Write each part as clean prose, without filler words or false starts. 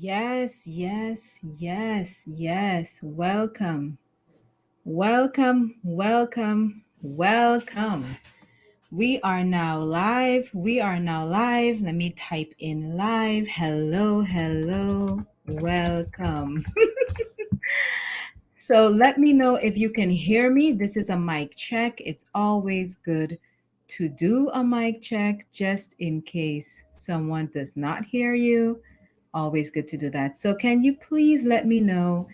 Yes, yes, yes, yes. Welcome, welcome, welcome, welcome. We are now live. We are now live. Let me type in live. Hello, hello, welcome. So let me know if you can hear me. This is a mic check. It's always good to do a mic check just in case someone does not hear you. Always good to do that. So, can you please let me know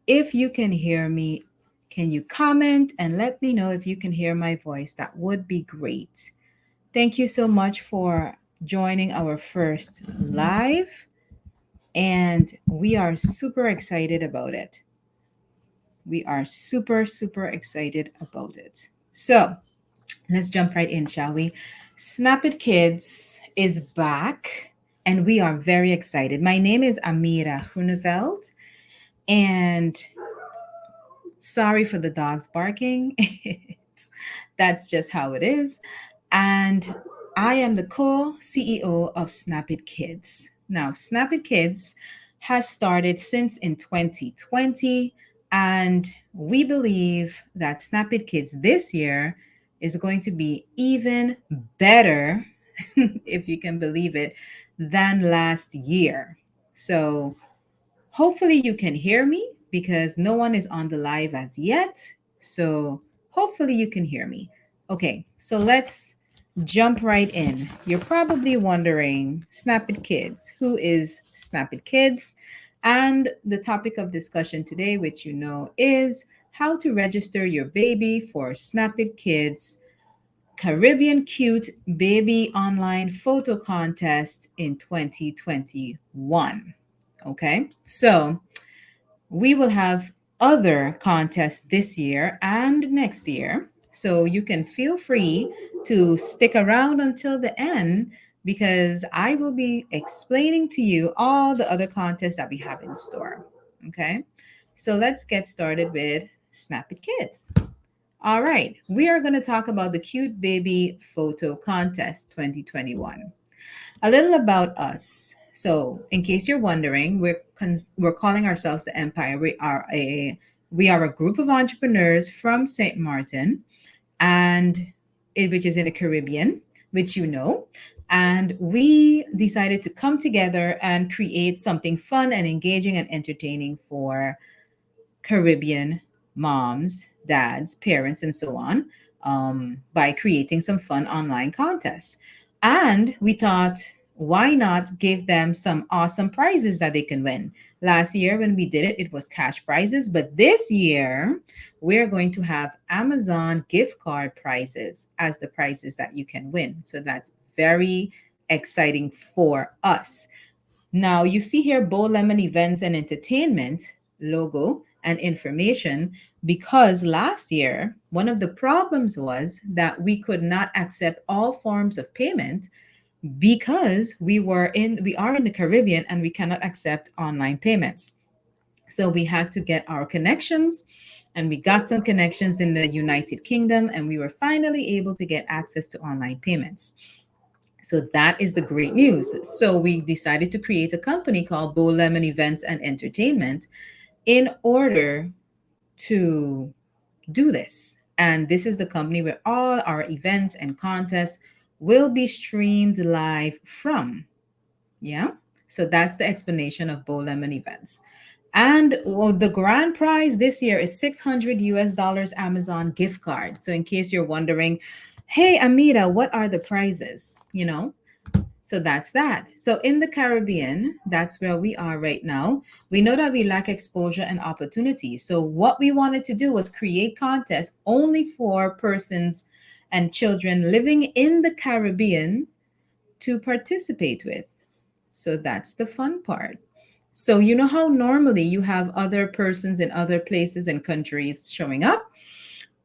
if you can hear me? Can you comment and let me know if you can hear my voice? That would be great. Thank you so much for joining our first live, and we are super excited about it. We are super, super excited about it. So, let's jump right in, shall we? SnapiT Kids is back, and we are very excited. My name is Amira Huneveld, and sorry for the dogs barking. That's just how it is. And I am the co CEO of SnapiT Kids. Now, SnapiT Kids has started since in 2020, and we believe that SnapiT Kids this year is going to be even better, if you can believe it, than last year. So, hopefully, you can hear me because no one is on the live as yet. So, hopefully, you can hear me. Okay, so let's jump right in. You're probably wondering, SnapiT Kids, who is SnapiT Kids? And the topic of discussion today, which you know, is how to register your baby for SnapiT Kids Caribbean Cute Baby Online Photo Contest in 2021. Okay, so we will have other contests this year and next year. So you can feel free to stick around until the end because I will be explaining to you all the other contests that we have in store. Okay, so let's get started with Snap It Kids. All right, we are going to talk about the Cute Baby Photo Contest 2021. A little about us. So, in case you're wondering, we're calling ourselves the Empire. We are a group of entrepreneurs from Saint Martin, which is in the Caribbean, which you know. And we decided to come together and create something fun and engaging and entertaining for Caribbean moms, dads, parents, and so on, by creating some fun online contests. And we thought, why not give them some awesome prizes that they can win? Last year, when we did it, it was cash prizes. But this year, we're going to have Amazon gift card prizes as the prizes that you can win. So that's very exciting for us. Now, you see here Bow Lemon Events and Entertainment logo and information because last year, one of the problems was that we could not accept all forms of payment because we are in the Caribbean and we cannot accept online payments. So we had to get our connections, and we got some connections in the United Kingdom, and we were finally able to get access to online payments. So that is the great news. So we decided to create a company called Bow Lemon Events and Entertainment in order to do this. And this is the company where all our events and contests will be streamed live from. Yeah. So that's the explanation of Bow Lemon Events. And the grand prize this year is 600 US dollars Amazon gift card. So in case you're wondering, hey Amita, what are the prizes? So that's that. So in the Caribbean, that's where we are right now. We know that we lack exposure and opportunity. So what we wanted to do was create contests only for persons and children living in the Caribbean to participate with. So that's the fun part. So you know how normally you have other persons in other places and countries showing up,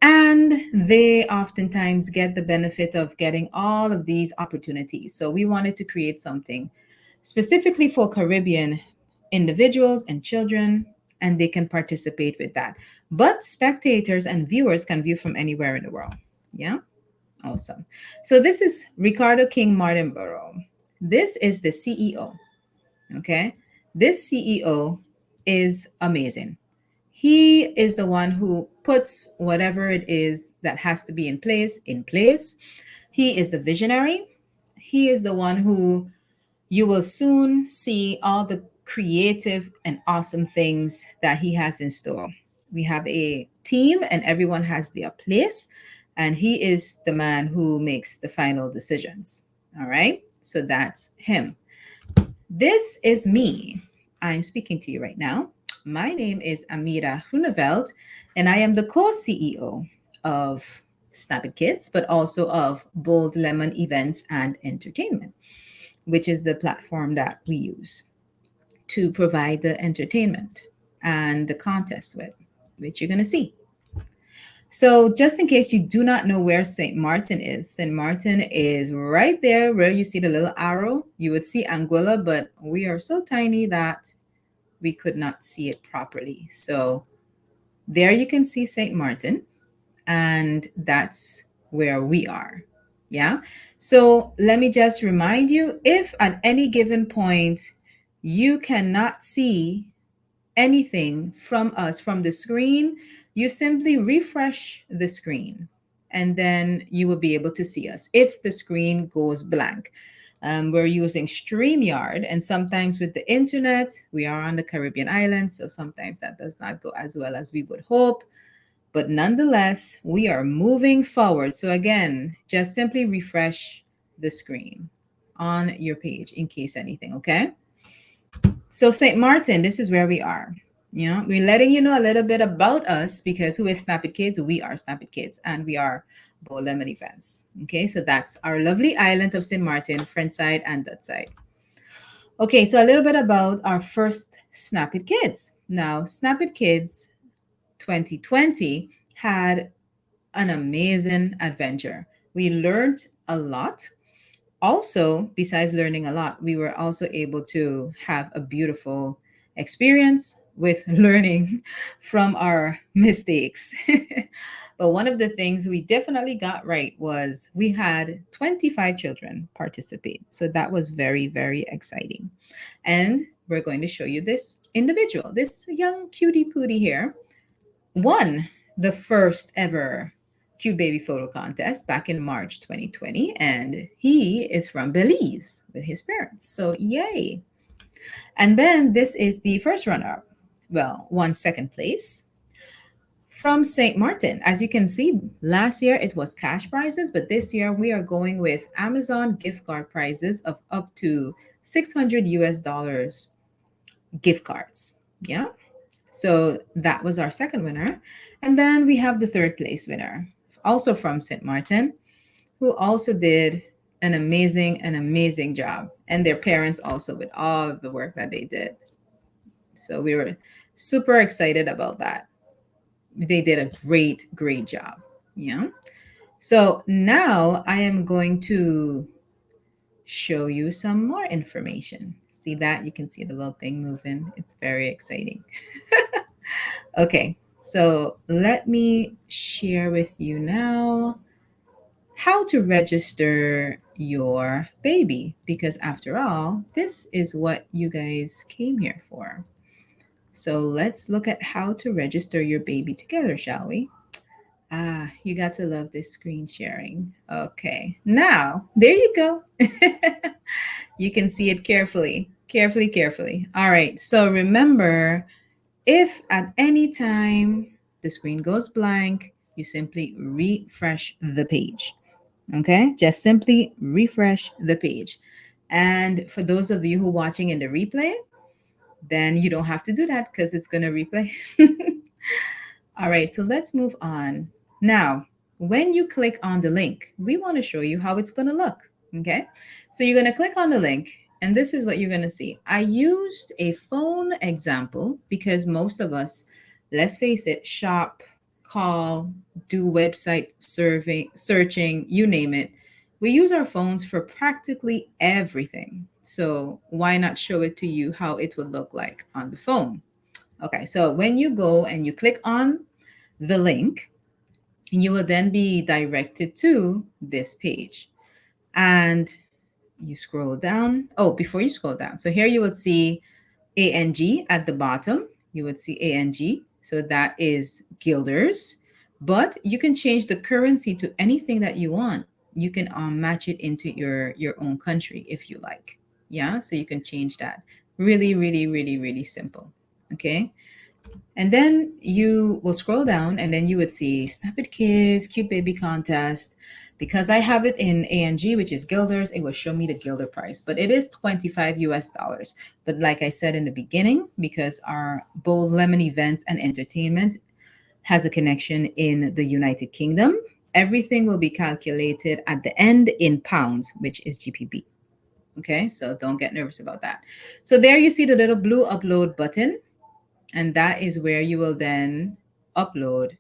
and they oftentimes get the benefit of getting all of these opportunities. So we wanted to create something specifically for Caribbean individuals and children, and they can participate with that. But spectators and viewers can view from anywhere in the world. Yeah, awesome. So this is Ricardo King Martinborough. This is the CEO. Okay. This CEO is amazing. He is the one who puts whatever it is that has to be in place. He is the visionary. He is the one who you will soon see all the creative and awesome things that he has in store. We have a team and everyone has their place, and he is the man who makes the final decisions. All right. So that's him. This is me. I'm speaking to you right now. My name is Amira Huneveld, and I am the co CEO of SnapiT Kidz, but also of Bold Lemon Events and Entertainment, which is the platform that we use to provide the entertainment and the contest with, which you're going to see. So, just in case you do not know where St. Martin is, St. Martin is right there where you see the little arrow. You would see Anguilla, but we are so tiny that we could not see it properly. So, there you can see St. Martin, and that's where we are. Yeah. So, let me just remind you, if at any given point you cannot see anything from us from the screen, you simply refresh the screen and then you will be able to see us if the screen goes blank. We're using StreamYard, and sometimes with the internet, we are on the Caribbean islands, so sometimes that does not go as well as we would hope. But nonetheless, we are moving forward. So, again, just simply refresh the screen on your page in case anything, okay? So, St. Martin, this is where we are. Yeah, we're letting you know a little bit about us because who is SnapiT Kidz? We are SnapiT Kidz and we are Bow Lemon Events. Okay, so that's our lovely island of St. Martin, Friendside and that side. Okay, so a little bit about our first SnapiT Kidz. Now, SnapiT Kidz 2020 had an amazing adventure. We learned a lot. Also, besides learning a lot, we were also able to have a beautiful experience with learning from our mistakes. But one of the things we definitely got right was we had 25 children participate. So that was very, very exciting. And we're going to show you this individual, this young cutie pootie here, won the first ever cute baby photo contest back in March 2020, and he is from Belize with his parents. So yay. And then this is the first runner up. Well, won second place from St. Martin. As you can see, last year it was cash prizes, but this year we are going with Amazon gift card prizes of up to 600 US dollars gift cards. Yeah. So that was our second winner. And then we have the third place winner, also from St. Martin, who also did an amazing job. And their parents also with all of the work that they did. So we were super excited about that. They did a great, great job. Yeah. So now I am going to show you some more information. See that? You can see the little thing moving. It's very exciting. Okay, so let me share with you now how to register your baby, because after all, this is what you guys came here for. So let's look at how to register your baby together, shall we? Ah, you got to love this screen sharing. Okay, now there you go. You can see it carefully, carefully, carefully. All right, so remember, if at any time the screen goes blank, you simply refresh the page. Okay, just simply refresh the page. And for those of you who are watching in the replay, then you don't have to do that because it's going to replay. All right, so let's move on. Now, when you click on the link, we want to show you how it's going to look. Okay, so you're going to click on the link, and this is what you're going to see. I used a phone example because most of us, let's face it, shop, call, do website survey, searching, you name it. We use our phones for practically everything. So why not show it to you how it would look like on the phone? Okay, so when you go and you click on the link, you will then be directed to this page. And you scroll down. Oh, before you scroll down. So here you will see ANG at the bottom. You would see ANG. So that is guilders. But you can change the currency to anything that you want. You can match it into your own country if you like. Yeah, so you can change that. Really, really, really, really simple. Okay. And then you will scroll down and then you would see SnapiT Kids, Cute Baby Contest. Because I have it in ANG, which is guilders, it will show me the guilder price. But it is 25 US dollars. But like I said in the beginning, because our Bold Lemon events and entertainment has a connection in the United Kingdom, everything will be calculated at the end in pounds, which is GPB. Okay, so don't get nervous about that. So there you see the little blue upload button, and that is where you will then upload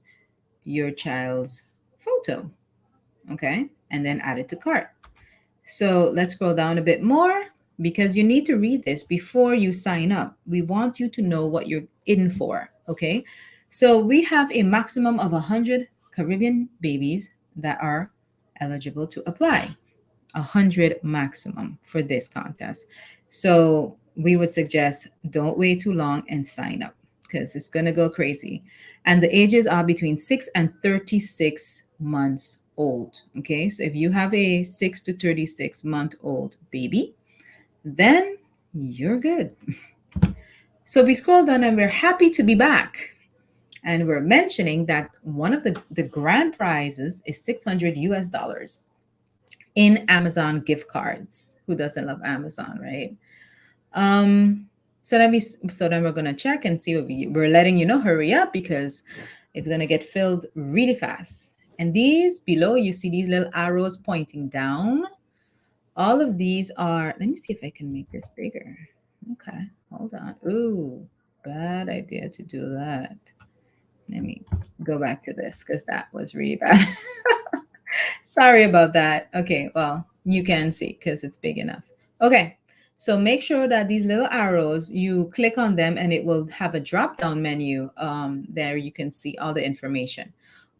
your child's photo. Okay, and then add it to cart. So let's scroll down a bit more because you need to read this before you sign up. We want you to know what you're in for. Okay, so we have a maximum of 100 Caribbean babies that are eligible to apply. 100 maximum for this contest. So we would suggest don't wait too long and sign up because it's going to go crazy. And the ages are between 6 and 36 months old. Okay, so if you have a 6 to 36-month old baby, then you're good. So we scroll down and we're happy to be back. And we're mentioning that one of the grand prizes is 600 US dollars in Amazon gift cards. Who doesn't love Amazon, right? Um, so then we're gonna check and see what we're letting you know. Hurry up because it's gonna get filled really fast. And these below, you see these little arrows pointing down. All of these are. Let me see if I can make this bigger. Okay, hold on. Ooh, bad idea to do that. Let me go back to this because that was really bad. Sorry about that. Okay, well, you can see because it's big enough. Okay, so make sure that these little arrows, you click on them and it will have a drop down menu. There you can see all the information.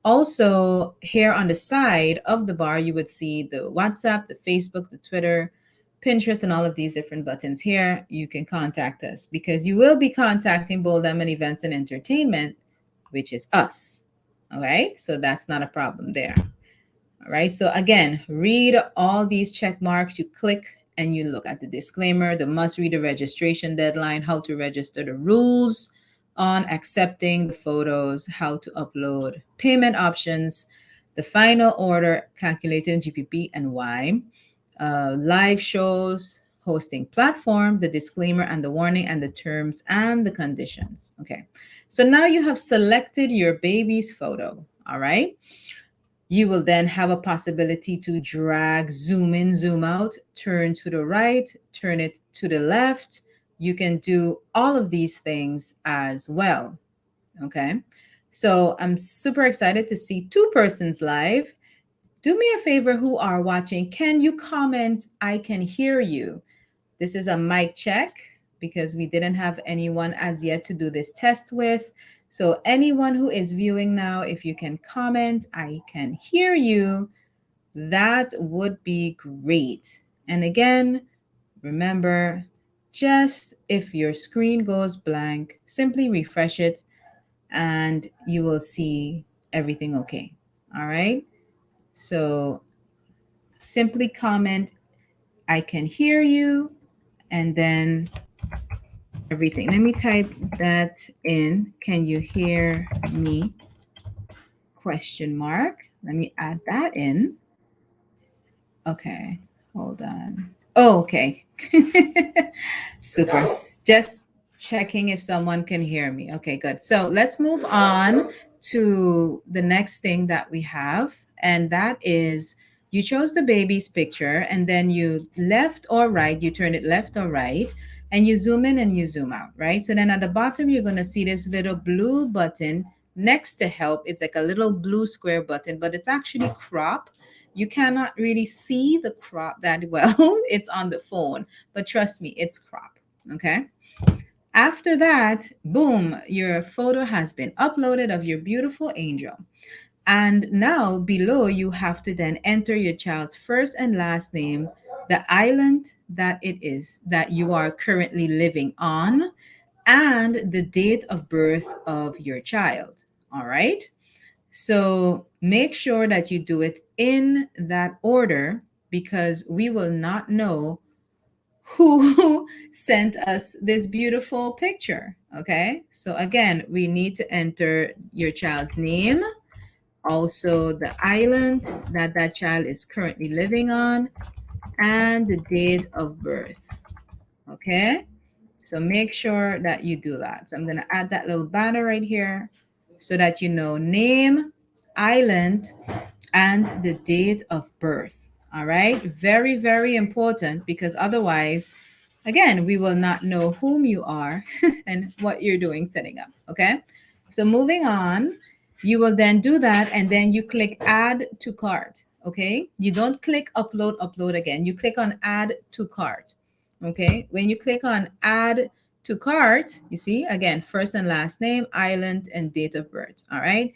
Also, here on the side of the bar, you would see the WhatsApp, the Facebook, the Twitter, Pinterest, and all of these different buttons here. You can contact us because you will be contacting Bold Lemon Events and Entertainment, which is us. All right, so that's not a problem there. All right, so again, read all these check marks. You click and you look at the disclaimer, the must read the registration deadline, how to register, the rules on accepting the photos, how to upload, payment options, the final order calculated in GPP and why, live shows, hosting platform, the disclaimer and the warning, and the terms and the conditions. Okay, so now you have selected your baby's photo. All right. You will then have a possibility to drag, zoom in, zoom out, turn to the right, turn it to the left. You can do all of these things as well. Okay. So I'm super excited to see two persons live. Do me a favor who are watching. Can you comment? I can hear you. This is a mic check because we didn't have anyone as yet to do this test with. So anyone who is viewing now, if you can comment, I can hear you, that would be great. And again, remember, just if your screen goes blank, simply refresh it and you will see everything okay. All right. So simply comment, I can hear you, and then everything. Let me type that in. Can you hear me? Question mark. Let me add that in. Okay, hold on. Oh, okay. Super. Just checking if someone can hear me. Okay, good. So let's move on to the next thing that we have, and that is you chose the baby's picture, and then you left or right, you turn it left or right, and you zoom in and you zoom out, right? So then at the bottom, you're going to see this little blue button next to help. It's like a little blue square button, but it's actually crop. You cannot really see the crop that well. It's on the phone, but trust me, it's crop. Okay. After that, boom, your photo has been uploaded of your beautiful angel. And now below, you have to then enter your child's first and last name the island that it is that you are currently living on, and the date of birth of your child. All right. So make sure that you do it in that order because we will not know who sent us this beautiful picture. Okay. So again, we need to enter your child's name, also the island that that child is currently living on, and the date of birth. Okay. So make sure that you do that. So I'm going to add that little banner right here so that you know name, island, and the date of birth. All right. Very, very important because otherwise, again, we will not know whom you are and what you're doing setting up. Okay. So moving on, you will then do that and then you click add to cart. Okay. You don't click upload again. You click on add to cart. Okay. When you click on add to cart, you see again, first and last name, island, and date of birth. All right.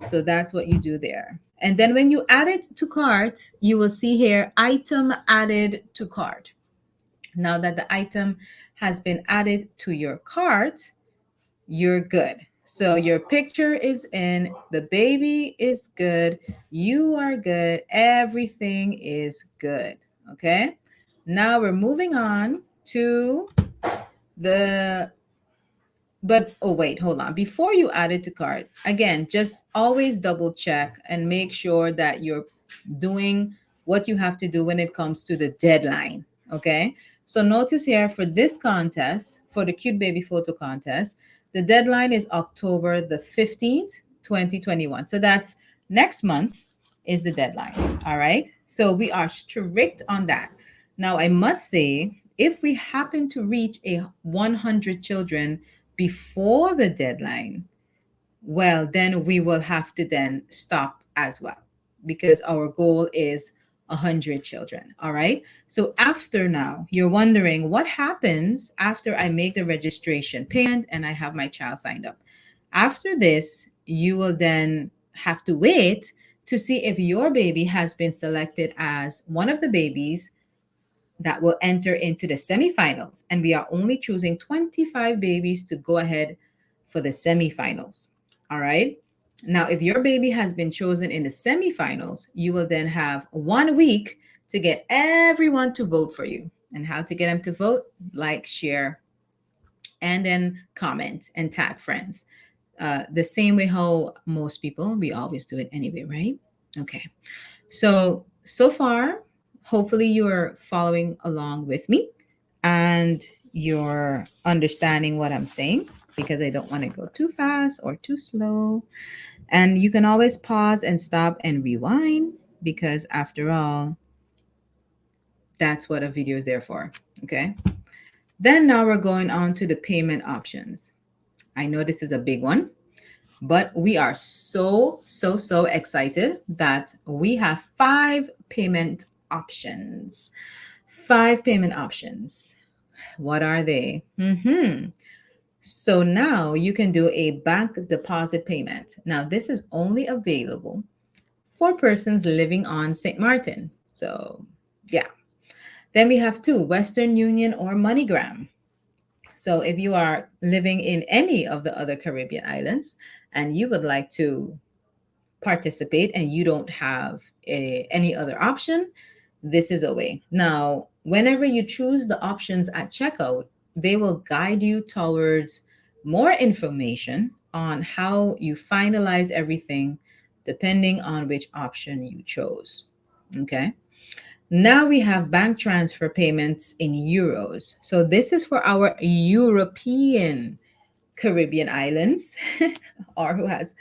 So that's what you do there. And then when you add it to cart, you will see here item added to cart. Now that the item has been added to your cart, you're good. So your picture is in, the baby is good, you are good, everything is good. Okay. Now we're moving on to the but oh wait, hold on. Before you add it to cart, again, just always double check and make sure that you're doing what you have to do when it comes to the deadline. Okay. So notice here for this contest, for the cute baby photo contest, the deadline is October the 15th, 2021. So that's next month is the deadline. All right. So we are strict on that. Now I must say, if we happen to reach a 100 children before the deadline, well, then we will have to then stop as well because our goal is 100 children. All right. So after now, you're wondering what happens after I make the registration payment and I have my child signed up. After this, you will then have to wait to see if your baby has been selected as one of the babies that will enter into the semifinals. And we are only choosing 25 babies to go ahead for the semifinals. All right. Now, if your baby has been chosen in the semifinals, you will then have 1 week to get everyone to vote for you. And how to get them to vote? Like, share, and then comment and tag friends. The same way how most people, we always do it anyway, right? Okay. So far, hopefully you're following along with me and you're understanding what I'm saying because I don't want to go too fast or too slow. And you can always pause and stop and rewind because after all, that's what a video is there for. Okay. Then now we're going on to the payment options. I know this is a big one, but we are so excited that we have 5 payment options. 5 payment options. What are they? So now you can do a bank deposit payment. Now, this is only available for persons living on St. Martin. So, yeah. Then we have two, Western Union or MoneyGram. So if you are living in any of the other Caribbean islands and you would like to participate and you don't have any other option, this is a way. Now, whenever you choose the options at checkout, they will guide you towards more information on how you finalize everything depending on which option you chose. Okay. Now we have bank transfer payments in euros. So this is for our European Caribbean islands or who has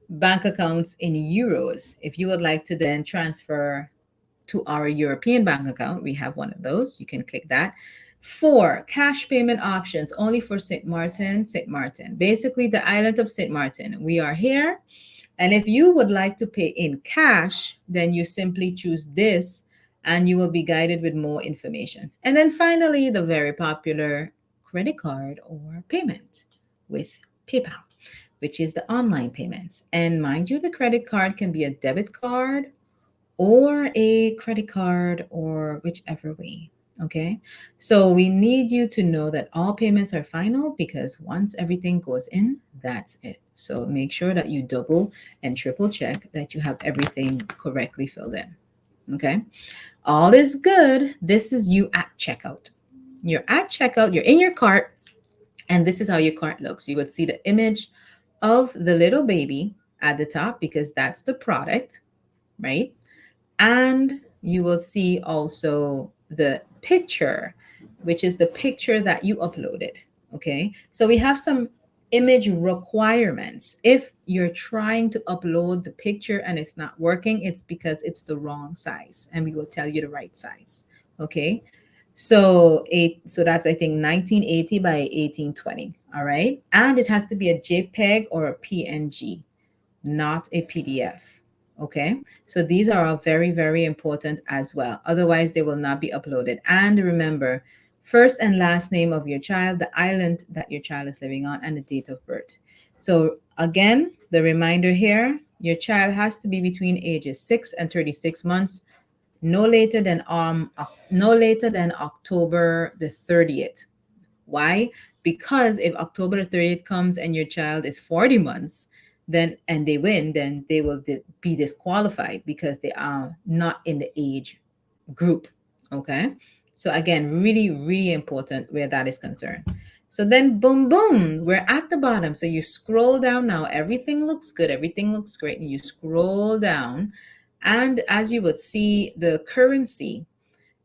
bank accounts in euros. If you would like to then transfer to our European bank account, we have one of those. You can click that. 4, cash payment options only for St. Martin, St. Martin. Basically, the island of St. Martin. We are here. And if you would like to pay in cash, then you simply choose this and you will be guided with more information. And then finally, the very popular credit card or payment with PayPal, which is the online payments. And mind you, the credit card can be a debit card or a credit card or whichever way. Okay. So we need you to know that all payments are final because once everything goes in, that's it. So make sure that you double and triple check that you have everything correctly filled in. Okay. All is good. This is you at checkout. You're at checkout, you're in your cart, and this is how your cart looks. You would see the image of the little baby at the top because that's the product, right? And you will see also the picture, which is the picture that you uploaded. Okay. So we have some image requirements. If you're trying to upload the picture and it's not working, it's because it's the wrong size, and we will tell you the right size. Okay. So that's I think 1980 by 1820. All right. And it has to be a JPEG or a PNG, not a PDF. Okay, so these are all very, very important as well. Otherwise, they will not be uploaded. And remember, first and last name of your child, the island that your child is living on, and the date of birth. So, again, the reminder here your child has to be between ages 6 and 36 months, no later than October the 30th. Why? Because if October the 30th comes and your child is 40 months, then and they win, then they will be disqualified because they are not in the age group. Okay. So again, really, really important where that is concerned. So then boom, boom, we're at the bottom. So you scroll down now, everything looks good, everything looks great. And you scroll down, and as you would see the currency,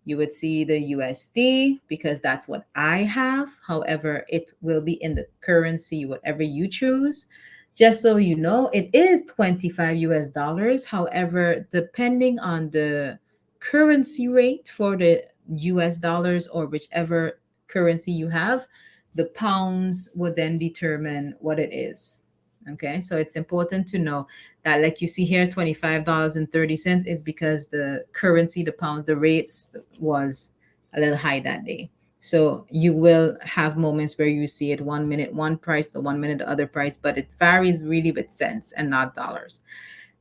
you would see the USD because that's what I have. However, it will be in the currency, whatever you choose. Just so you know, it is 25 US dollars. However, depending on the currency rate for the US dollars or whichever currency you have, the pounds would then determine what it is. Okay, so it's important to know that, like you see here, $25.30 is because the currency, the pound, the rates was a little high that day. So you will have moments where you see it 1 minute one price, the 1 minute the other price, but it varies really with cents and not dollars.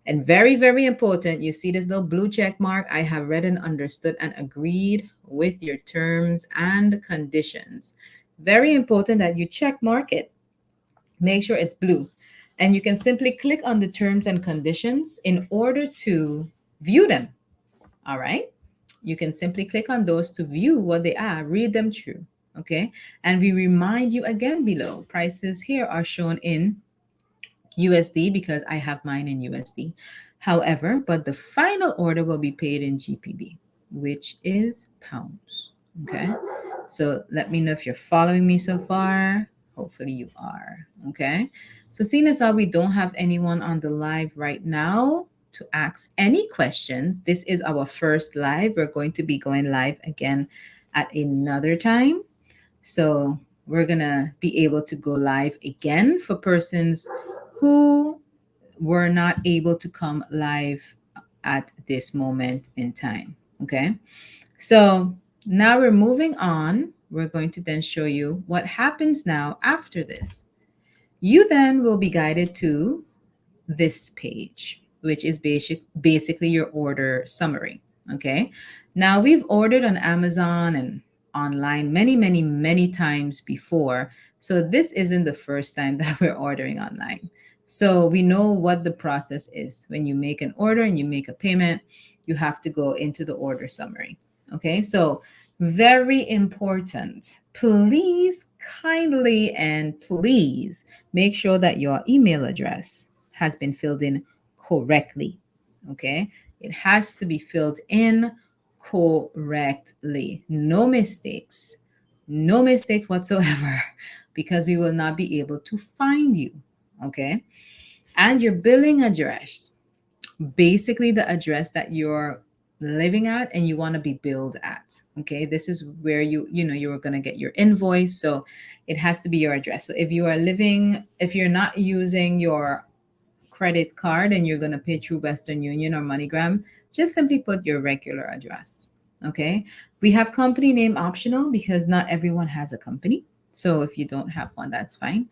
And very, very important, you see this little blue check mark. I have read and understood and agreed with your terms and conditions. Very important that you check mark it. Make sure it's blue. And you can simply click on the terms and conditions in order to view them. All right. You can simply click on those to view what they are, read them through. Okay. And we remind you again below, prices here are shown in USD because I have mine in USD. However, but the final order will be paid in GPB, which is pounds. Okay. So let me know if you're following me so far. Hopefully you are. Okay. So seeing as how we don't have anyone on the live right now to ask any questions, this is our first live. We're going to be going live again at another time. So we're going to be able to go live again for persons who were not able to come live at this moment in time. Okay. So now we're moving on. We're going to then show you what happens now after this. You then will be guided to this page, which is basically your order summary. Okay. Now we've ordered on Amazon and online many, many, many times before. So this isn't the first time that we're ordering online. So we know what the process is. When you make an order and you make a payment, you have to go into the order summary. Okay. So very important. Please, kindly, and please make sure that your email address has been filled in correctly. Okay. It has to be filled in correctly. No mistakes. No mistakes whatsoever because we will not be able to find you. Okay. And your billing address, basically the address that you're living at and you want to be billed at. Okay, this is where you are going to get your invoice, so it has to be your address. So if you're not using your credit card and you're going to pay through Western Union or MoneyGram, just simply put your regular address. Okay, we have company name optional because not everyone has a company, so if you don't have one, that's fine,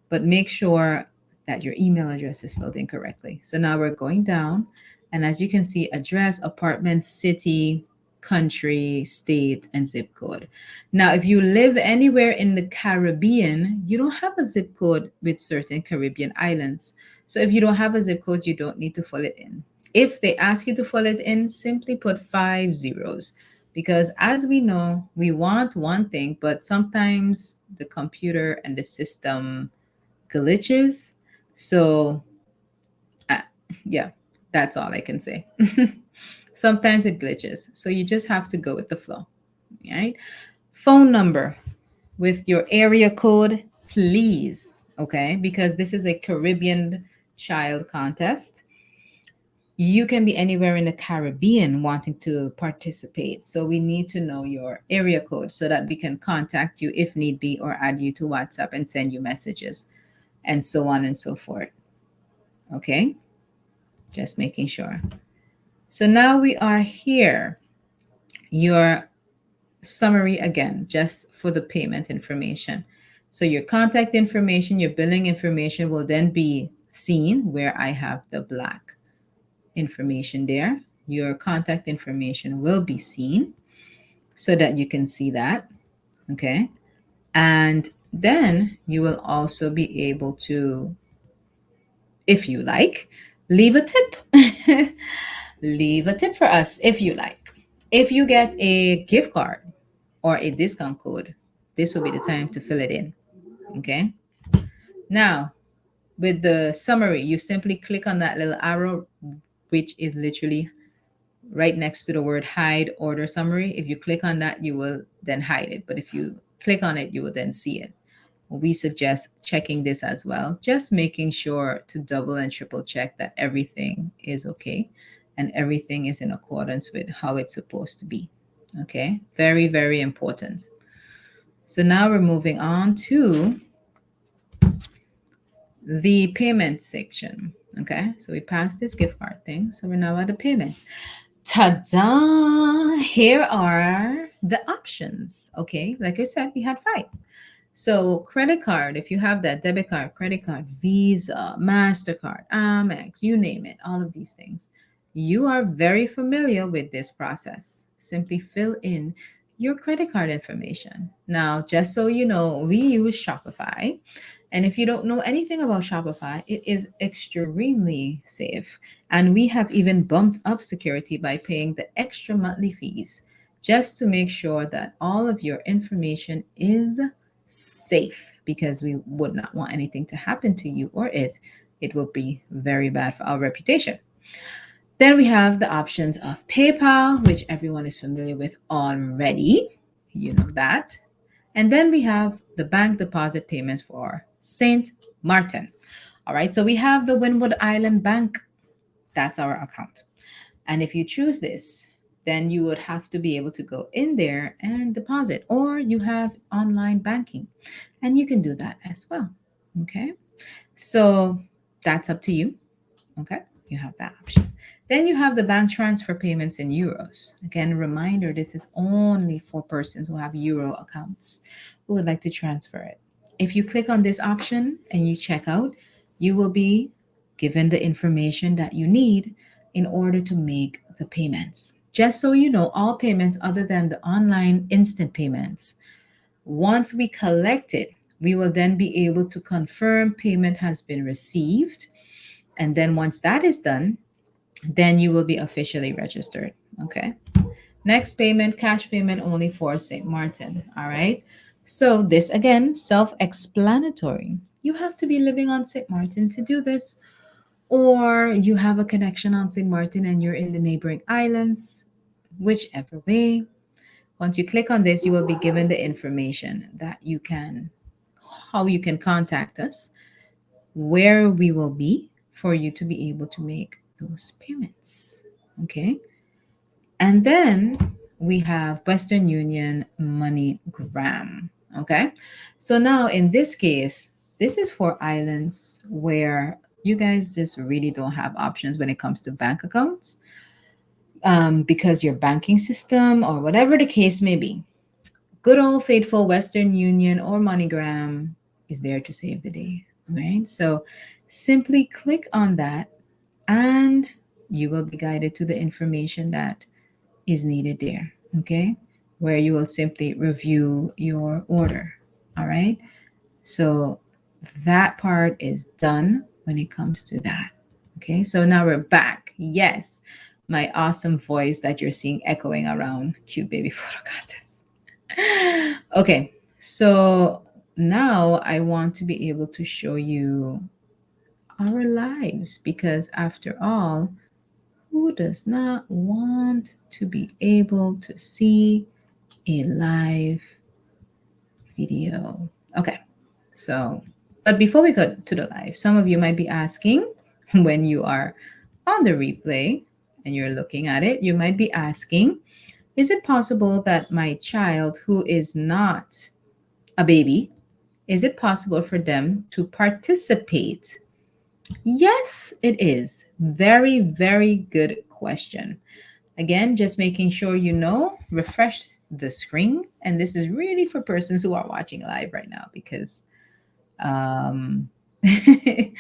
but make sure that your email address is filled in correctly. So now we're going down And as you can see, address, apartment, city, country, state, and zip code. Now, if you live anywhere in the Caribbean, you don't have a zip code with certain Caribbean islands. So if you don't have a zip code, you don't need to fill it in. If they ask you to fill it in, simply put 5 zeros. Because as we know, we want one thing, but sometimes the computer and the system glitches. So, uh, yeah, that's all I can say. Sometimes it glitches. So you just have to go with the flow. Right? Phone number with your area code, please. Okay? Because this is a Caribbean child contest. You can be anywhere in the Caribbean wanting to participate. So we need to know your area code so that we can contact you if need be or add you to WhatsApp and send you messages and so on and so forth. Okay? Just making sure. So now we are here. Your summary again, just for the payment information. So your contact information, your billing information will then be seen where I have the black information there. Your contact information will be seen so that you can see that. Okay. And then you will also be able to, if you like, leave a tip. Leave a tip for us if you like. If you get a gift card or a discount code, this will be the time to fill it in. Okay. Now, with the summary, you simply click on that little arrow, which is literally right next to the word hide order summary. If you click on that, you will then hide it. But if you click on it, you will then see it. We suggest checking this as well, just making sure to double and triple check that everything is okay and everything is in accordance with how it's supposed to be. Okay, very, very important. So now we're moving on to the payment section. Okay, so we passed this gift card thing. So we're now at the payments. Ta-da! Here are the options. Okay, like I said, we had 5. So credit card, if you have that, debit card, credit card, Visa, MasterCard, Amex, you name it, all of these things. You are very familiar with this process. Simply fill in your credit card information. Now, just so you know, we use Shopify. And if you don't know anything about Shopify, it is extremely safe. And we have even bumped up security by paying the extra monthly fees just to make sure that all of your information is safe, because we would not want anything to happen to you or it. It will be very bad for our reputation. Then we have the options of PayPal, which everyone is familiar with already. You know that. And then we have the bank deposit payments for St. Martin. All right, so we have the Windward Island Bank. That's our account. And if you choose this, then you would have to be able to go in there and deposit, or you have online banking and you can do that as well. Okay, so that's up to you. Okay, you have that option. Then you have the bank transfer payments in euros. Again, reminder, this is only for persons who have euro accounts who would like to transfer it. If you click on this option and you check out, you will be given the information that you need in order to make the payments. Just so you know, all payments other than the online instant payments, once we collect it, we will then be able to confirm payment has been received. And then once that is done, then you will be officially registered. Okay. Next payment, cash payment only for St. Martin. All right. So this again, self-explanatory. You have to be living on St. Martin to do this, or you have a connection on St. Martin and you're in the neighboring islands, whichever way. Once you click on this, you will be given the information that you can, how you can contact us, where we will be for you to be able to make those payments. Okay. And then we have Western Union MoneyGram. Okay. So now in this case, this is for islands where you guys just really don't have options when it comes to bank accounts, because your banking system or whatever the case may be, good old faithful Western Union or MoneyGram is there to save the day. Right. So simply click on that and you will be guided to the information that is needed there. Okay, where you will simply review your order. All right, so that part is done when it comes to that. Okay, so now we're back. Yes, my awesome voice that you're seeing echoing around Cute Baby Photo Contest. Okay, so now I want to be able to show you our lives because, after all, who does not want to be able to see a live video? Okay, so, but before we go to the live, some of you might be asking when you are on the replay and you're looking at it, you might be asking, is it possible that my child who is not a baby, is it possible for them to participate? Yes, it is. Very, very good question. Again, just making sure you know, refresh the screen. And this is really for persons who are watching live right now because um, the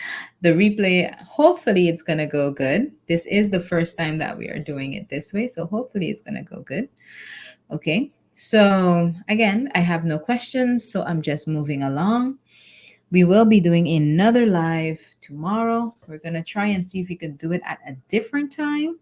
replay, hopefully it's going to go good. This is the first time that we are doing it this way. So hopefully it's going to go good. Okay. So again, I have no questions. So I'm just moving along. We will be doing another live tomorrow. We're going to try and see if we can do it at a different time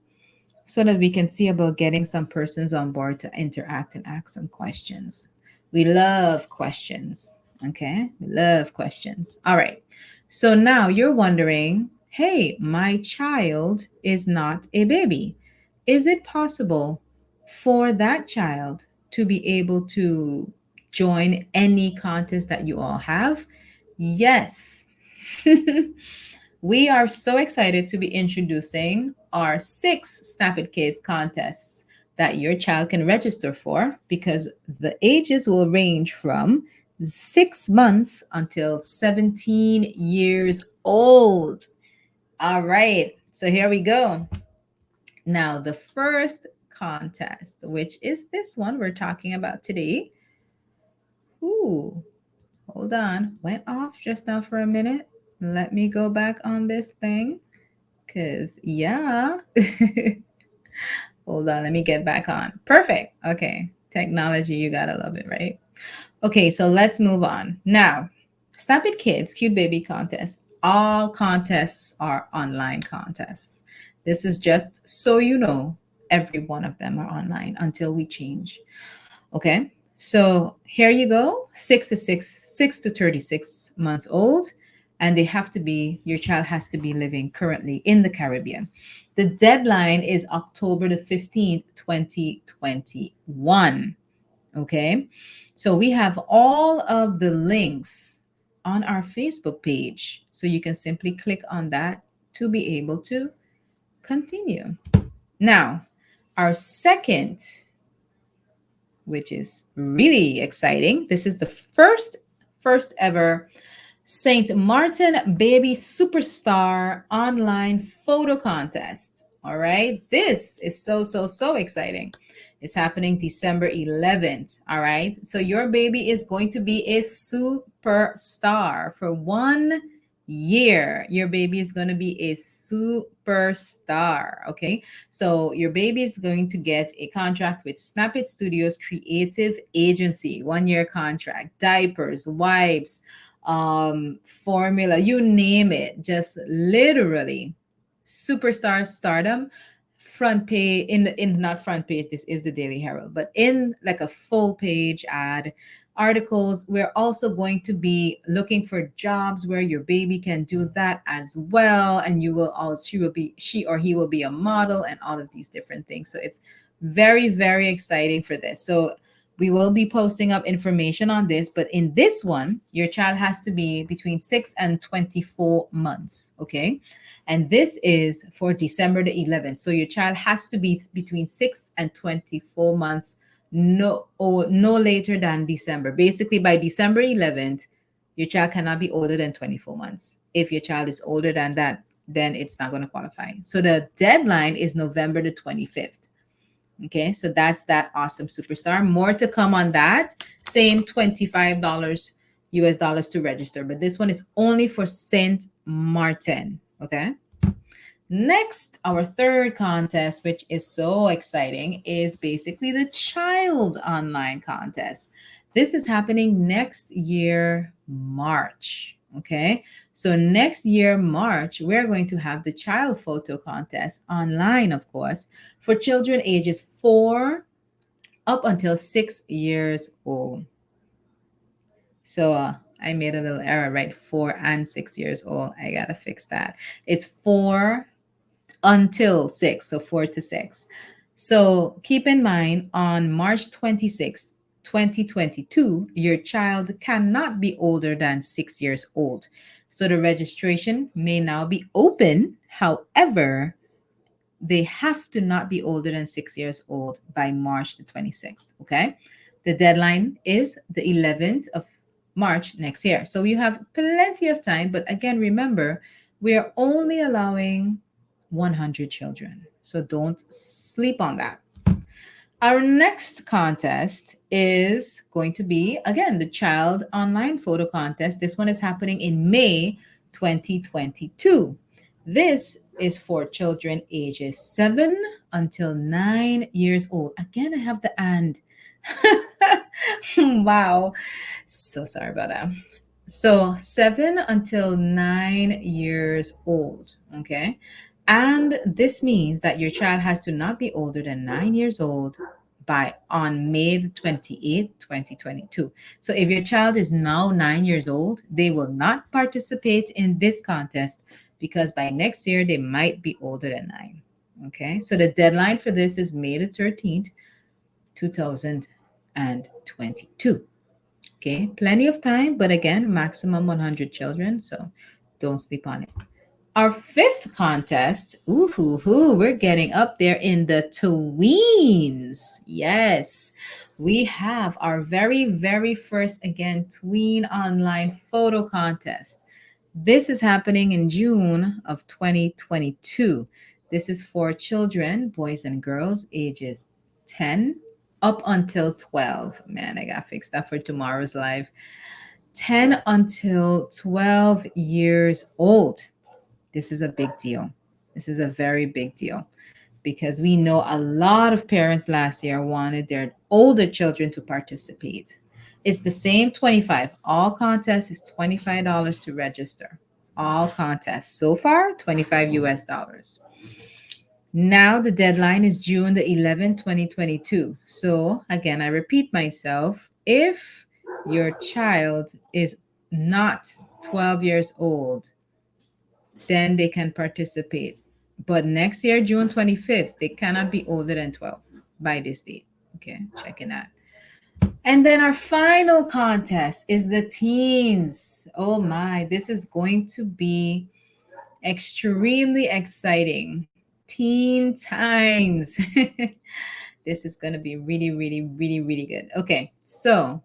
so that we can see about getting some persons on board to interact and ask some questions. We love questions. Okay. We love questions. All right. So now you're wondering, hey, my child is not a baby. Is it possible for that child to be able to join any contest that you all have? Yes. We are so excited to be introducing our 6 SnapiT Kidz contests that your child can register for because the ages will range from 6 months until 17 years old. All right, so here we go. Now, the first contest, which is this one we're talking about today. Ooh, hold on. Went off just now for a minute. Let me go back on this thing. Because, yeah. Hold on. Let me get back on. Perfect. Okay. Technology, you got to love it, right? Okay. So let's move on. Now, SnapiT Kidz Cute Baby Contest. All contests are online contests. This is just so you know, every one of them are online until we change. Okay. So here you go. 6 to 36 months old. And they have to be, your child has to be living currently in the Caribbean. The deadline is October the 15th, 2021. Okay. So we have all of the links on our Facebook page. So you can simply click on that to be able to continue. Now, our second, which is really exciting. This is the first ever St. Martin Baby Superstar online photo contest. All right. This is so exciting. It's happening December 11th. All right. So your baby is going to be a superstar for 1 year. Your baby is going to be a superstar. Okay. So your baby is going to get a contract with SnapiT Studios Creative Agency, 1 year contract, diapers, wipes, formula, you name it, just literally superstar stardom. Front page in not front page, this is the Daily Herald, but in like a full page ad, articles. We're also going to be looking for jobs where your baby can do that as well, and you will all she or he will be a model and all of these different things. So it's very exciting for this. So we will be posting up information on this, but in this one, your child has to be between 6 and 24 months. Okay. And this is for December the 11th. So your child has to be between 6 and 24 months, no later than December. Basically, by December 11th, your child cannot be older than 24 months. If your child is older than that, then it's not going to qualify. So the deadline is November the 25th. Okay, so that's that awesome superstar. More to come on that. Same $25 US dollars to register, but this one is only for St. Martin. Okay. Next, our third contest, which is so exciting, is basically the child online contest. This is happening next year, March. Okay. So next year, March, we're going to have the child photo contest online, of course, for children ages 4 up until 6 years old. So I made a little error, right? 4 and 6 years old. I gotta fix that. It's 4 until 6, so 4 to 6. So keep in mind on March 26th, 2022, your child cannot be older than 6 years old. So the registration may now be open. However, they have to not be older than 6 years old by March the 26th. Okay. The deadline is the 11th of March next year. So you have plenty of time. But again, remember, we are only allowing 100 children. So don't sleep on that. Our next contest is going to be, again, the Child Online Photo Contest. This one is happening in May 2022. This is for children ages 7 until 9 years old. Again, I have the and. Wow. So sorry about that. So 7 until 9 years old. Okay. And this means that your child has to not be older than 9 years old by on May the 28th, 2022. So if your child is now 9 years old, they will not participate in this contest because by next year they might be older than 9. Okay. So the deadline for this is May the 13th, 2022. Okay. Plenty of time, but again, maximum 100 children. So don't sleep on it. Our fifth contest, we're getting up there in the tweens. Yes, we have our very, very first, again, tween online photo contest. This is happening in June of 2022. This is for children, boys and girls, ages 10 up until 12. Man, I got to fix that for tomorrow's live. 10 until 12 years old. This is a big deal. This is a very big deal because we know a lot of parents last year wanted their older children to participate. It's the same 25. All contests is $25 to register. All contests so far, 25 US dollars. Now the deadline is June the 11th, 2022. So again, I repeat myself, if your child is not 12 years old, then they can participate. But next year, June 25th, they cannot be older than 12 by this date. Okay, checking that. And then our final contest is the teens. Oh my, this is going to be extremely exciting. Teen times. This is going to be really, really, really, really good. Okay, so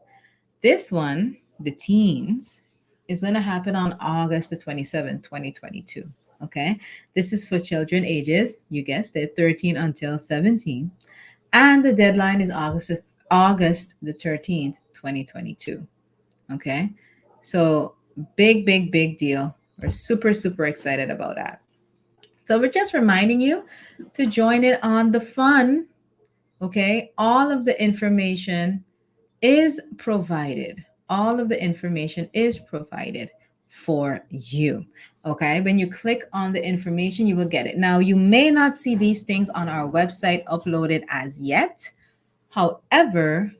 this one, the teens, is going to happen on August the 27th, 2022. Okay. This is for children ages, you guessed it, 13 until 17. And the deadline is August the 13th, 2022. Okay. So big, big, big deal. We're super, super excited about that. So we're just reminding you to join in on the fun. Okay. All of the information is provided. All of the information is provided for you. Okay. When you click on the information, you will get it. Now, you may not see these things on our website uploaded as yet. However,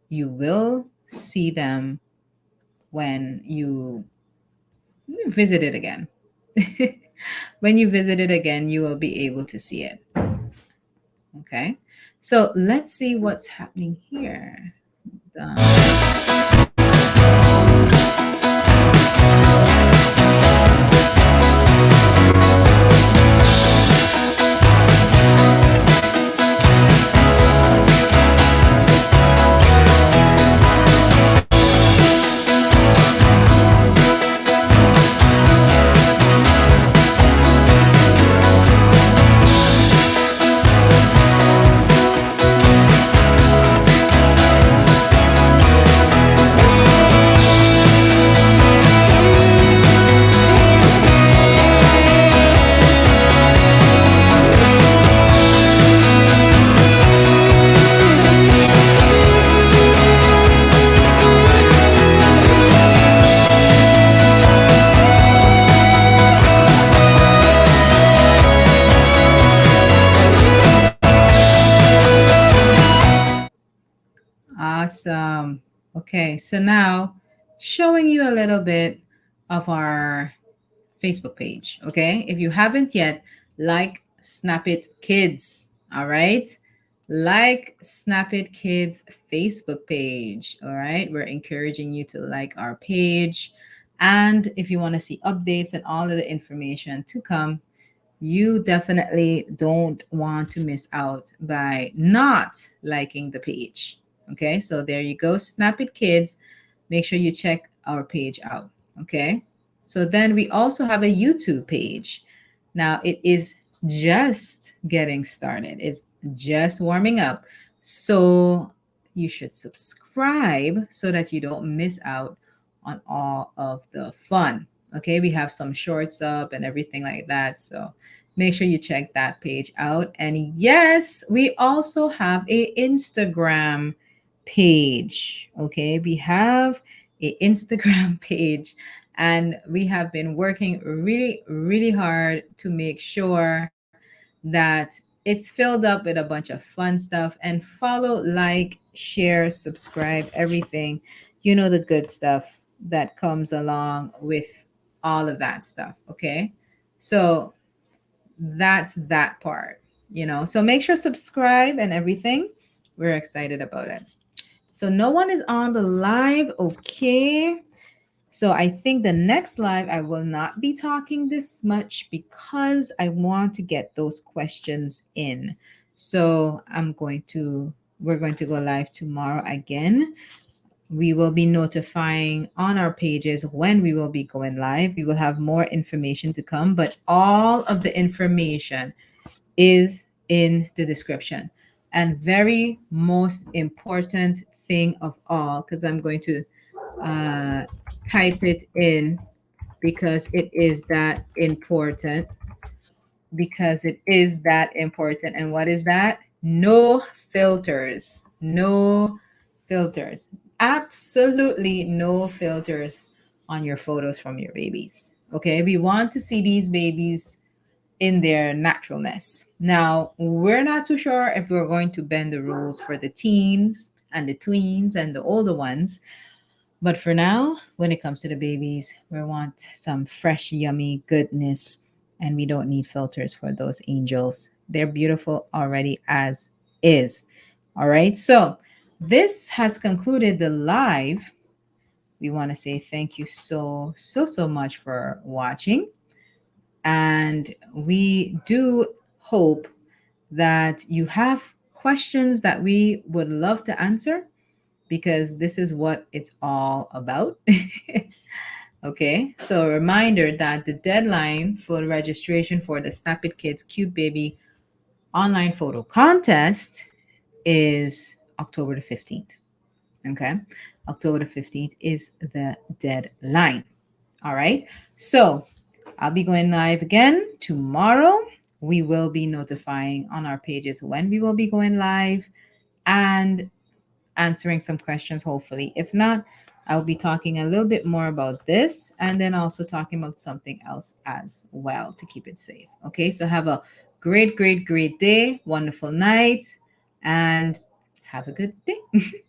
you will see them when you visit it again. When you visit it again, you will be able to see it. Okay. So let's see what's happening here. Done. Okay, so now showing you a little bit of our Facebook page. Okay, if you haven't yet, like SnapiT Kidz. All right, like SnapiT Kidz Facebook page. All right, we're encouraging you to like our page. And if you want to see updates and all of the information to come, you definitely don't want to miss out by not liking the page. Okay, so there you go, Snap It Kids. Make sure you check our page out. Okay, so then we also have a YouTube page. Now it is just getting started, it's just warming up. So you should subscribe so that you don't miss out on all of the fun. Okay, we have some shorts up and everything like that. So make sure you check that page out. And yes, we also have a Instagram page. Okay, we have a Instagram page, and we have been working really, really hard to make sure that it's filled up with a bunch of fun stuff. And follow, like, share, subscribe, everything. You know, the good stuff that comes along with all of that stuff. Okay, so that's that part, you know. So make sure subscribe and everything. We're excited about it. So no one is on the live. Okay. So I think the next live I will not be talking this much because I want to get those questions in. So we're going to go live tomorrow again. We will be notifying on our pages when we will be going live. We will have more information to come, but all of the information is in the description. And very most important thing of all, because I'm going to uh, type it in because it is that important. Because it is that important. And what is that? No filters. No filters. Absolutely no filters on your photos from your babies. Okay, we want to see these babies in their naturalness. Now, we're not too sure if we're going to bend the rules for the teens and the tweens and the older ones. But for now, when it comes to the babies, we want some fresh, yummy goodness. And we don't need filters for those angels. They're beautiful already as is. All right. So this has concluded the live. We want to say thank you so much for watching. And we do hope that you have questions that we would love to answer because this is what it's all about. Okay, so a reminder that the deadline for the registration for the Snap It Kids Cute Baby online photo contest is October the 15th. Okay, October the 15th is the deadline. All right, so I'll be going live again tomorrow. We will be notifying on our pages when we will be going live and answering some questions, hopefully. If not, I'll be talking a little bit more about this and then also talking about something else as well to keep it safe. Okay, so have a great day, wonderful night, and have a good day.